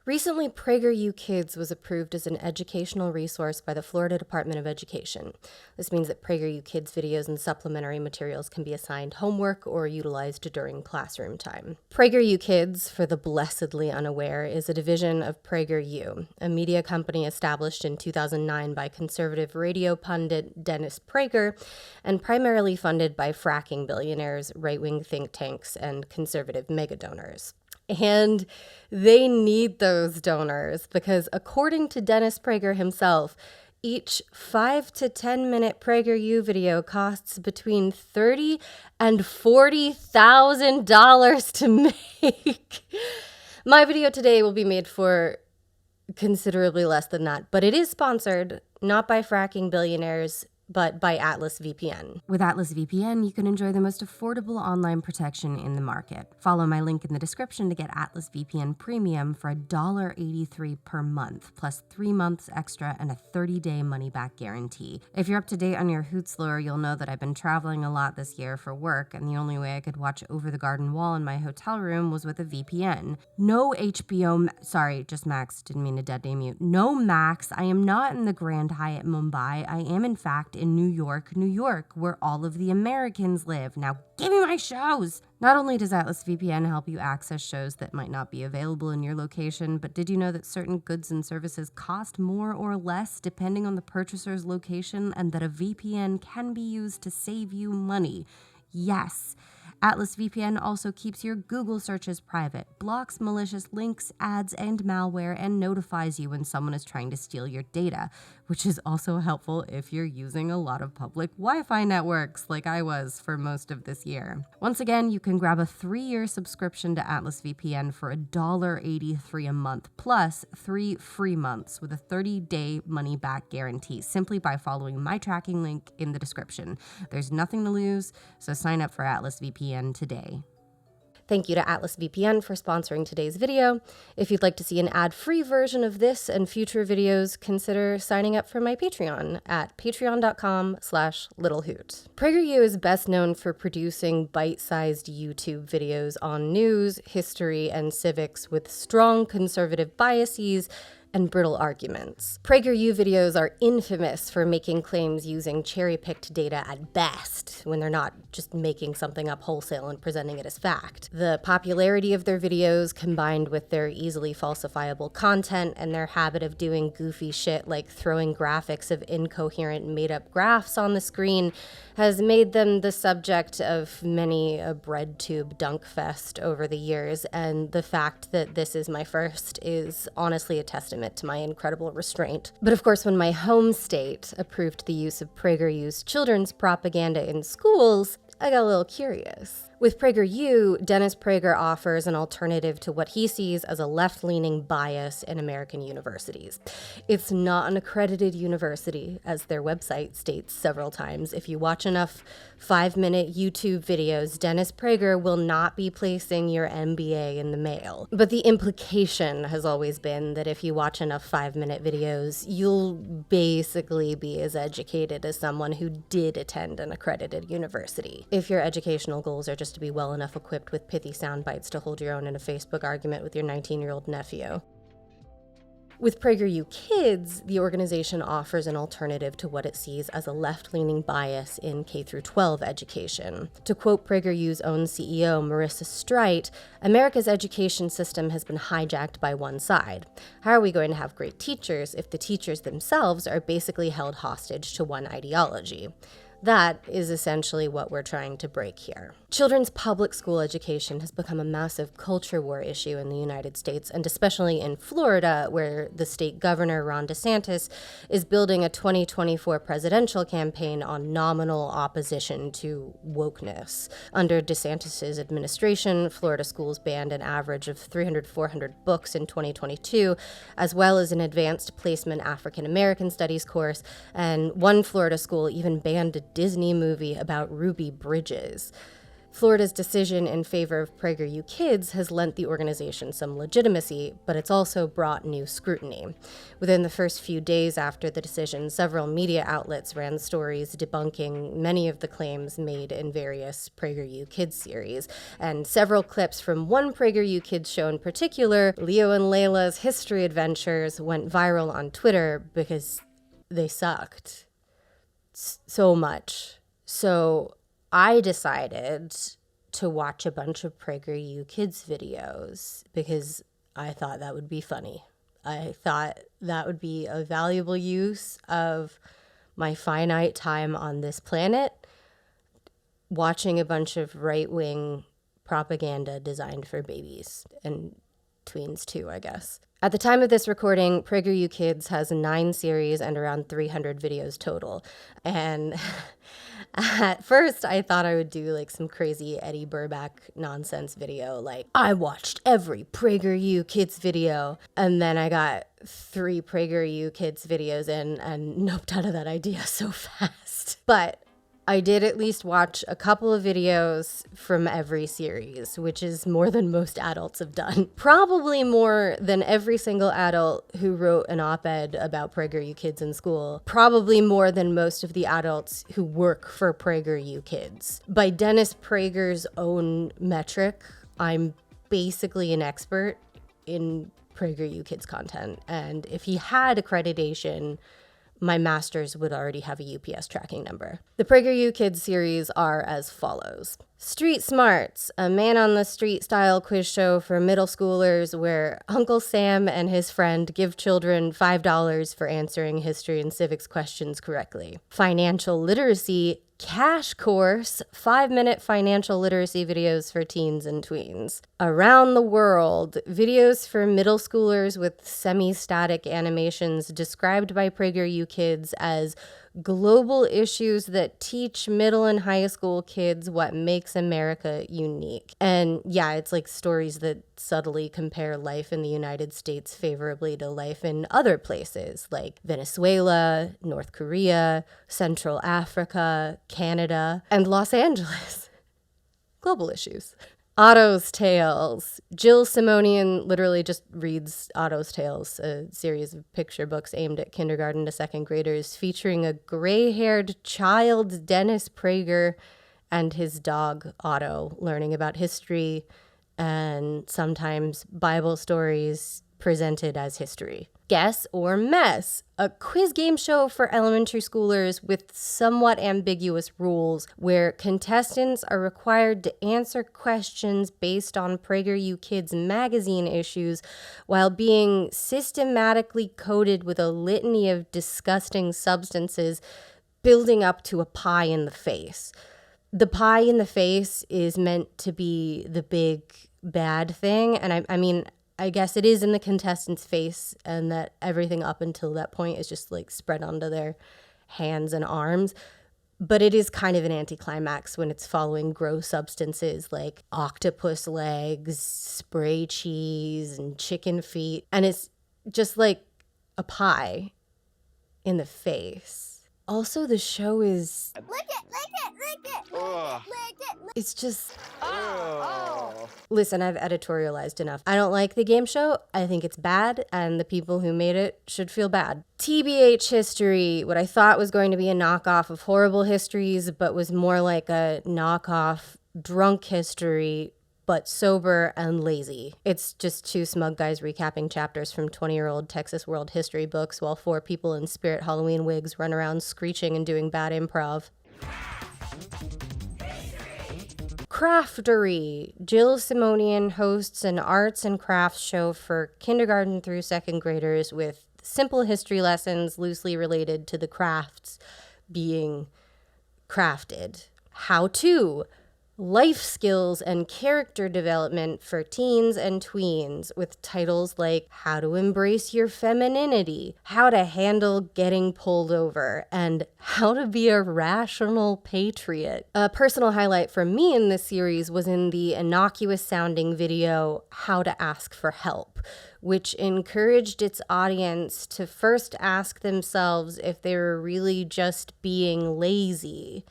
Recently, PragerU Kids was approved as an educational resource by the Florida Department of Education. This means that PragerU Kids videos and supplementary materials can be assigned homework or utilized during classroom time. PragerU Kids, for the blessedly unaware, is a division of PragerU, a media company established in 2009 by conservative radio pundit Dennis Prager and primarily funded by fracking billionaires, right-wing think tanks, and conservative megadonors. And they need those donors because, according to Dennis Prager himself, each 5 to 10 minute PragerU video costs between $30,000 and $40,000 to make. My video today will be made for considerably less than that, but it is sponsored not by fracking billionaires, but by Atlas VPN. With Atlas VPN, you can enjoy the most affordable online protection in the market. Follow my link in the description to get Atlas VPN Premium for $1.83 per month, plus 3 months extra and a 30-day money-back guarantee. If you're up to date on your Hoots lore, you'll know that I've been traveling a lot this year for work, and the only way I could watch Over the Garden Wall in my hotel room was with a VPN. No HBO, sorry, just Max, didn't mean to dead name you. No Max, I am not in the Grand Hyatt Mumbai. I am in fact in New York, where all of the Americans live. Now give me my shows! Not only does Atlas VPN help you access shows that might not be available in your location, but did you know that certain goods and services cost more or less depending on the purchaser's location, and that a VPN can be used to save you money? Yes. Atlas VPN also keeps your Google searches private, blocks malicious links, ads, and malware, and notifies you when someone is trying to steal your data, which is also helpful if you're using a lot of public Wi-Fi networks like I was for most of this year. Once again, you can grab a 3-year subscription to Atlas VPN for $1.83 a month, plus 3 free months with a 30-day money-back guarantee simply by following my tracking link in the description. There's nothing to lose, so sign up for Atlas VPN today. Thank you to Atlas VPN for sponsoring today's video. If you'd like to see an ad-free version of this and future videos, consider signing up for my Patreon at patreon.com/littlehoot. PragerU is best known for producing bite-sized YouTube videos on news, history, and civics with strong conservative biases and brittle arguments. PragerU videos are infamous for making claims using cherry-picked data at best, when they're not just making something up wholesale and presenting it as fact. The popularity of their videos, combined with their easily falsifiable content and their habit of doing goofy shit like throwing graphics of incoherent made-up graphs on the screen, has made them the subject of many a bread tube dunk fest over the years, and the fact that this is my first is honestly a testament to my incredible restraint. But of course, when my home state approved the use of PragerU's children's propaganda in schools, I got a little curious. With PragerU, Dennis Prager offers an alternative to what he sees as a left-leaning bias in American universities. It's not an accredited university, as their website states several times. If you watch enough 5-minute YouTube videos, Dennis Prager will not be placing your MBA in the mail. But the implication has always been that if you watch enough 5-minute videos, you'll basically be as educated as someone who did attend an accredited university. If your educational goals are just to be well enough equipped with pithy sound bites to hold your own in a Facebook argument with your 19-year-old nephew. With PragerU Kids, the organization offers an alternative to what it sees as a left-leaning bias in K-12 education. To quote PragerU's own CEO, Marissa Streit, America's education system has been hijacked by one side. How are we going to have great teachers if the teachers themselves are basically held hostage to one ideology? That is essentially what we're trying to break here. Children's public school education has become a massive culture war issue in the United States, and especially in Florida, where the state governor, Ron DeSantis, is building a 2024 presidential campaign on nominal opposition to wokeness. Under DeSantis' administration, Florida schools banned an average of 300-400 books in 2022, as well as an advanced placement African American studies course, and one Florida school even banned a Disney movie about Ruby Bridges. Florida's decision in favor of PragerU Kids has lent the organization some legitimacy, but it's also brought new scrutiny. Within the first few days after the decision, several media outlets ran stories debunking many of the claims made in various PragerU Kids series. And several clips from one PragerU Kids show in particular, Leo and Layla's history adventures, went viral on Twitter because they sucked so much. So I decided to watch a bunch of PragerU Kids videos because I thought that would be funny. I thought that would be a valuable use of my finite time on this planet, watching a bunch of right-wing propaganda designed for babies and tweens too, I guess. At the time of this recording, PragerU Kids has 9 series and around 300 videos total. And at first, I thought I would do like some crazy Eddie Burback nonsense video, like, I watched every PragerU Kids video. And then I got 3 PragerU Kids videos in and noped out of that idea so fast. But I did at least watch a couple of videos from every series, which is more than most adults have done. Probably more than every single adult who wrote an op-ed about PragerU Kids in school. Probably more than most of the adults who work for PragerU Kids. By Dennis Prager's own metric, I'm basically an expert in PragerU Kids content. And if he had accreditation, my masters would already have a UPS tracking number. The PragerU Kids series are as follows. Street Smarts, a man-on-the-street style quiz show for middle schoolers where Uncle Sam and his friend give children $5 for answering history and civics questions correctly. Financial Literacy Cash Course, 5-minute financial literacy videos for teens and tweens. Around the World, videos for middle schoolers with semi-static animations described by PragerU Kids as global issues that teach middle and high school kids what makes America unique. And yeah, it's like stories that subtly compare life in the United States favorably to life in other places like Venezuela, North Korea, Central Africa, Canada, and Los Angeles. Global issues. Otto's Tales. Jill Simonian literally just reads Otto's Tales, a series of picture books aimed at kindergarten to second graders, featuring a gray-haired child, Dennis Prager, and his dog, Otto, learning about history and sometimes Bible stories presented as history. Guess or Mess, a quiz game show for elementary schoolers with somewhat ambiguous rules where contestants are required to answer questions based on PragerU Kids magazine issues while being systematically coated with a litany of disgusting substances building up to a pie in the face. The pie in the face is meant to be the big bad thing, and I mean, I guess it is in the contestant's face, and that everything up until that point is just like spread onto their hands and arms. But it is kind of an anticlimax when it's following gross substances like octopus legs, spray cheese, and chicken feet. And it's just like a pie in the face. Also, the show is... Lick it! It's just... Listen, I've editorialized enough. I don't like the game show. I think it's bad, and the people who made it should feel bad. TBH History, what I thought was going to be a knockoff of Horrible Histories, but was more like a knockoff Drunk History, but sober and lazy. It's just 2 smug guys recapping chapters from 20-year-old Texas world history books while 4 people in spirit Halloween wigs run around screeching and doing bad improv. Craftery. Jill Simonian hosts an arts and crafts show for kindergarten through second graders with simple history lessons loosely related to the crafts being crafted. How to. Life skills and character development for teens and tweens with titles like How to Embrace Your Femininity, How to Handle Getting Pulled Over, and How to Be a Rational Patriot. A personal highlight for me in this series was in the innocuous-sounding video How to Ask for Help, which encouraged its audience to first ask themselves if they were really just being lazy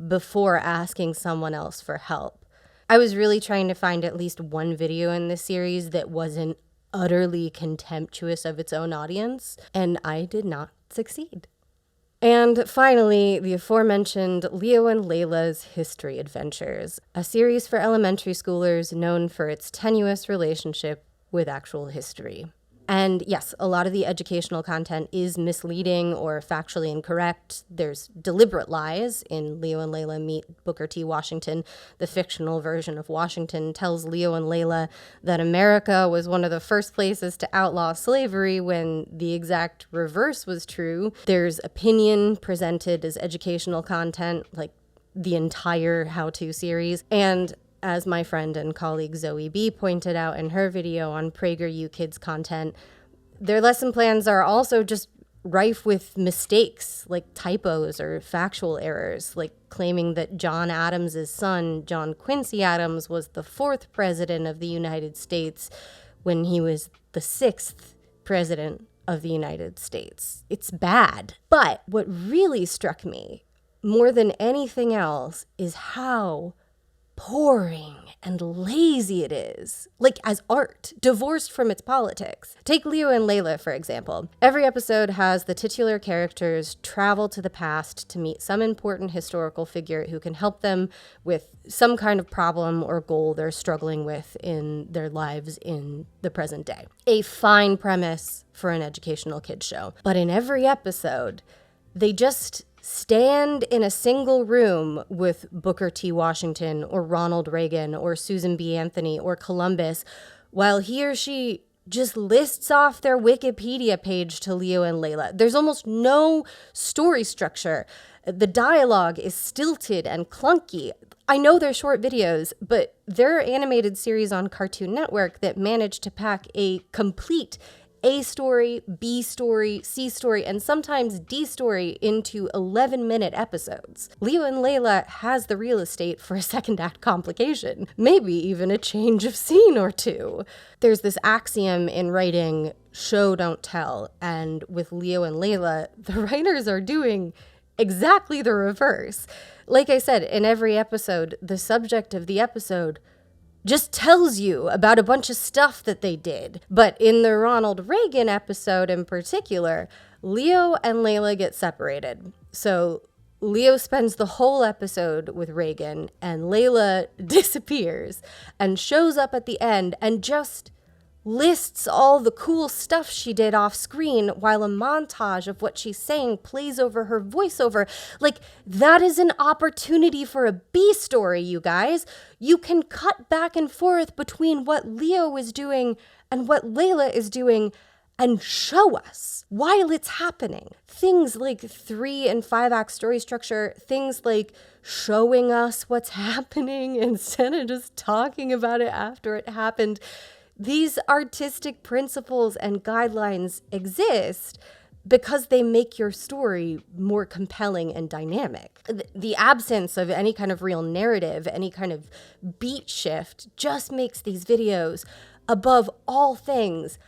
before asking someone else for help. I was really trying to find at least one video in this series that wasn't utterly contemptuous of its own audience, and I did not succeed. And finally, the aforementioned Leo and Layla's History Adventures, a series for elementary schoolers known for its tenuous relationship with actual history. And yes, a lot of the educational content is misleading or factually incorrect. There's deliberate lies in Leo and Layla Meet Booker T. Washington. The fictional version of Washington tells Leo and Layla that America was one of the first places to outlaw slavery when the exact reverse was true. There's opinion presented as educational content, like the entire how-to series. And as my friend and colleague Zoe B. pointed out in her video on PragerU Kids content, their lesson plans are also just rife with mistakes, like typos or factual errors, like claiming that John Adams' son, John Quincy Adams, was the 4th president of the United States when he was the 6th president of the United States. It's bad. But what really struck me more than anything else is how boring and lazy it is, like as art, divorced from its politics. Take Leo and Layla, for example. Every episode has the titular characters travel to the past to meet some important historical figure who can help them with some kind of problem or goal they're struggling with in their lives in the present day. A fine premise for an educational kids show. But in every episode, they just stand in a single room with Booker T. Washington or Ronald Reagan or Susan B. Anthony or Columbus while he or she just lists off their Wikipedia page to Leo and Layla. There's almost no story structure. The dialogue is stilted and clunky. I know they're short videos, but they're animated series on Cartoon Network that managed to pack a complete A story, B story, C story, and sometimes D story into 11-minute episodes. Leo and Layla has the real estate for a second act complication, maybe even a change of scene or two. There's this axiom in writing, show don't tell, and with Leo and Layla, the writers are doing exactly the reverse. Like I said, in every episode, the subject of the episode just tells you about a bunch of stuff that they did. But in the Ronald Reagan episode in particular, Leo and Layla get separated. So Leo spends the whole episode with Reagan, and Layla disappears and shows up at the end and just lists all the cool stuff she did off screen while a montage of what she's saying plays over her voiceover. Like, that is an opportunity for a B story, you guys. You can cut back and forth between what Leo is doing and what Layla is doing and show us while it's happening. Things like 3 and 5 act story structure, things like showing us what's happening instead of just talking about it after it happened. These artistic principles and guidelines exist because they make your story more compelling and dynamic. The absence of any kind of real narrative, any kind of beat shift, just makes these videos, above all things,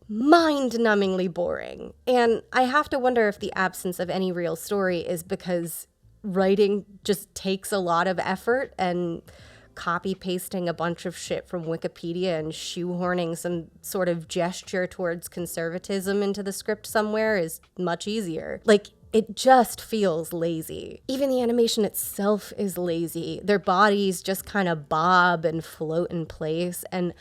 mind-numbingly boring. And I have to wonder if the absence of any real story is because writing just takes a lot of effort, and copy-pasting a bunch of shit from Wikipedia and shoehorning some sort of gesture towards conservatism into the script somewhere is much easier. Like, it just feels lazy. Even the animation itself is lazy. Their bodies just kind of bob and float in place, and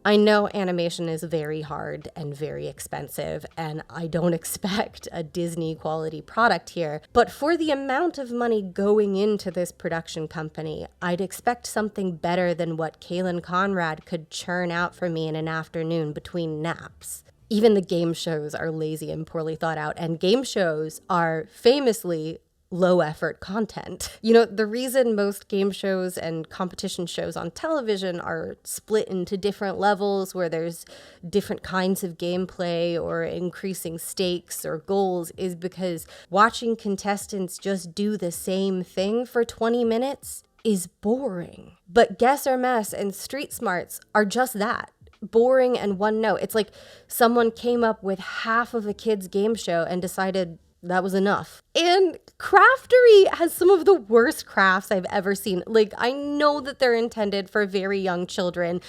I know animation is very hard and very expensive, and I don't expect a Disney quality product here, but for the amount of money going into this production company, I'd expect something better than what Kaylin Conrad could churn out for me in an afternoon between naps. Even the game shows are lazy and poorly thought out, and game shows are famously low effort content. You know, the reason most game shows and competition shows on television are split into different levels where there's different kinds of gameplay or increasing stakes or goals is because watching contestants just do the same thing for 20 minutes is boring. But Guess or Mess and Street Smarts are just that. Boring and one note. It's like someone came up with half of a kid's game show and decided That was enough. And Craftery has some of the worst crafts I've ever seen. Like, I know that they're intended for very young children,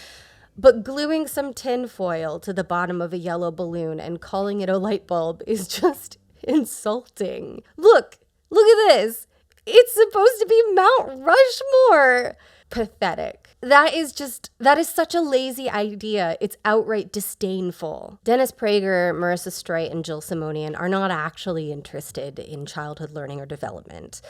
but gluing some tin foil to the bottom of a yellow balloon and calling it a light bulb is just insulting. Look at this. It's supposed to be Mount Rushmore. Pathetic. That is such a lazy idea. It's outright disdainful. Dennis Prager, Marissa Streit, and Jill Simonian are not actually interested in childhood learning or development.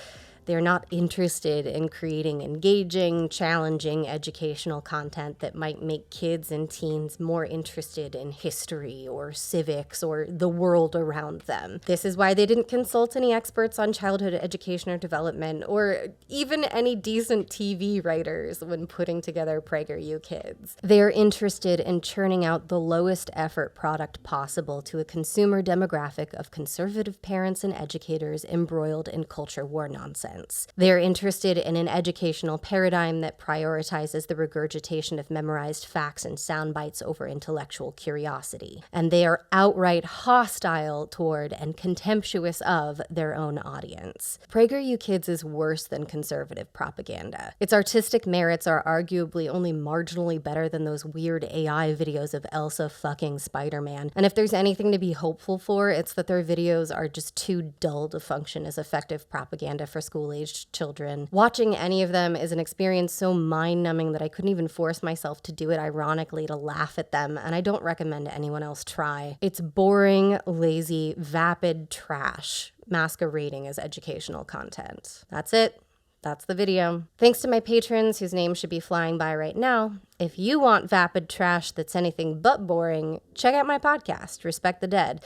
They're not interested in creating engaging, challenging educational content that might make kids and teens more interested in history or civics or the world around them. This is why they didn't consult any experts on childhood education or development, or even any decent TV writers when putting together PragerU Kids. They're interested in churning out the lowest effort product possible to a consumer demographic of conservative parents and educators embroiled in culture war nonsense. They're interested in an educational paradigm that prioritizes the regurgitation of memorized facts and sound bites over intellectual curiosity. And they are outright hostile toward and contemptuous of their own audience. PragerU Kids is worse than conservative propaganda. Its artistic merits are arguably only marginally better than those weird AI videos of Elsa fucking Spider-Man. And if there's anything to be hopeful for, it's that their videos are just too dull to function as effective propaganda for school-aged children. Watching any of them is an experience so mind-numbing that I couldn't even force myself to do it ironically to laugh at them, and I don't recommend anyone else try. It's boring, lazy, vapid trash masquerading as educational content. That's it. That's the video. Thanks to my patrons whose names should be flying by right now. If you want vapid trash that's anything but boring, check out my podcast, Respect the Dead.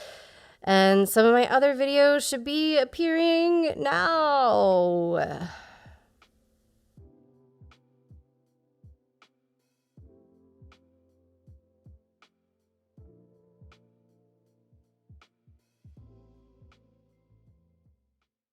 And some of my other videos should be appearing now.